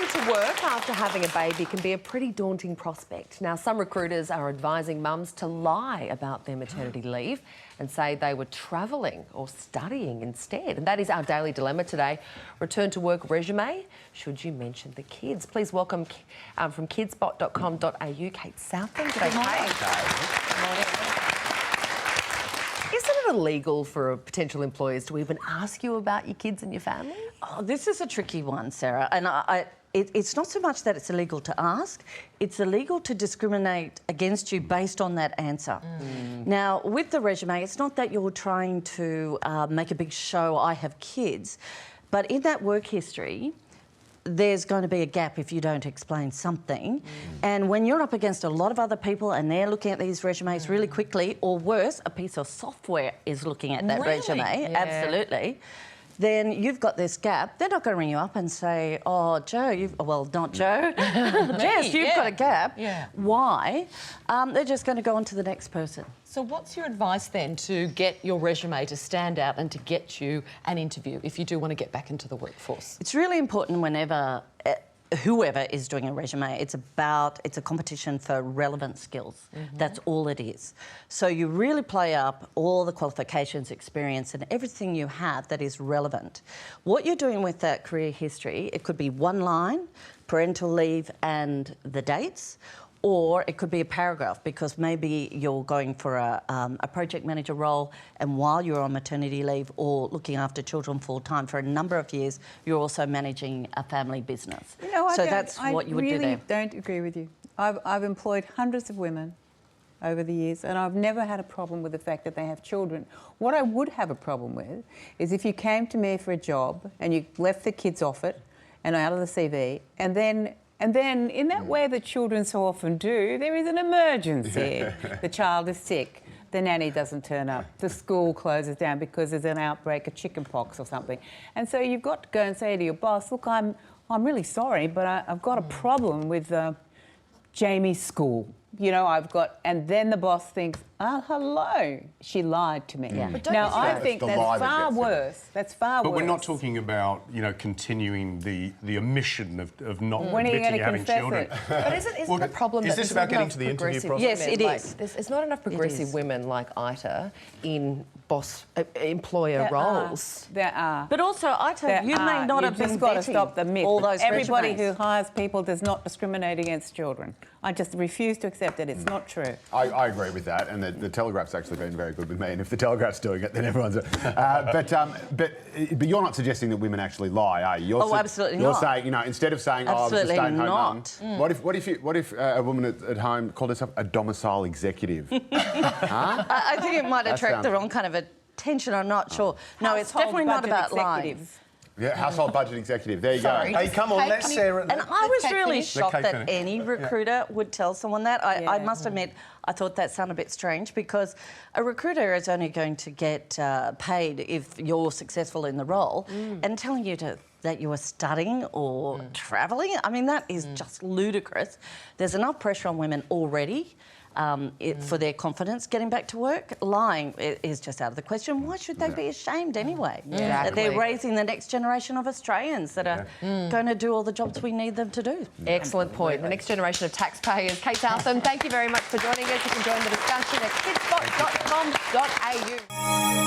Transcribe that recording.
Returning to work after having a baby can be a pretty daunting prospect. Now, some recruiters are advising mums to lie about their maternity leave and say they were travelling or studying instead. And that is our daily dilemma today. Return to work resume, should you mention the kids? Please welcome from kidspot.com.au, Kate Southam. G'day, Kate. Good morning. Isn't it illegal for potential employers to even ask you about your kids and your family? Oh, this is a tricky one, Sarah. And it's not so much that it's illegal to ask, it's illegal to discriminate against you based on that answer. Now, with the resume, it's not that you're trying to make a big show, I have kids, but in that work history, there's going to be a gap if you don't explain something. And when you're up against a lot of other people and they're looking at these resumes really quickly, or worse, a piece of software is looking at that resume, absolutely, then you've got this gap. They're not going to ring you up and say, oh, Joe, well, not Joe, Jess, you've got a gap. Why? They're just going to go on to the next person. So what's your advice then to get your resume to stand out and to get you an interview if you do want to get back into the workforce? It's really important whenever whoever is doing a resume, it's a competition for relevant skills. That's all it is. So you really play up all the qualifications, experience and everything you have that is relevant. What you're doing with that career history, it could be one line, parental leave and the dates, or it could be a paragraph because maybe you're going for a project manager role and while you're on maternity leave or looking after children full-time for a number of years, you're also managing a family business. You know, that's what you would do there. I really don't agree with you. I've employed hundreds of women over the years and I've never had a problem with the fact that they have children. What I would have a problem with is if you came to me for a job and you left the kids off it and out of the CV and then in that way that children so often do, there is an emergency. The child is sick, the nanny doesn't turn up, the school closes down because there's an outbreak of chickenpox or something. And so you've got to go and say to your boss, look, I'm really sorry, but I've got a problem with Jamie's school. You know, and then the boss thinks, oh, hello, she lied to me. Now, I think that's far worse. That's far worse. But we're not talking about, you know, continuing the omission of not admitting you're having children. But isn't the problem is this about getting to the interview process? Yes, it is. There's not enough progressive women like Ita in employer roles. There are. But also, Ita, you may not have been just got to stop the myth. All those Everybody resumes. who hires people does not discriminate against children. I just refuse to accept it. It's not true. I agree with that, and the Telegraph's actually been very good with me. And if the Telegraph's doing it, then everyone's. But you're not suggesting that women actually lie, are you? Absolutely not. You're saying, you know, instead of saying, "Oh, I was a stay-at-home mum," what if a woman at home called herself a domicile executive? I think it might attract the wrong kind of attention. I'm not sure. No, it's definitely not about lying. Yeah, household budget executive. There you go. Hey, come on, let's Sarah. And I was really shocked that any recruiter would tell someone that. I must admit, I thought that sounded a bit strange because a recruiter is only going to get paid if you're successful in the role, and telling you that you are studying or travelling, I mean, that is just ludicrous. There's enough pressure on women already. For their confidence getting back to work. Lying is just out of the question. Why should they be ashamed anyway? That they're raising the next generation of Australians that are going to do all the jobs we need them to do. Excellent point. The next generation of taxpayers. Kate Southam, thank you very much for joining us. You can join the discussion at kidspot.com.au.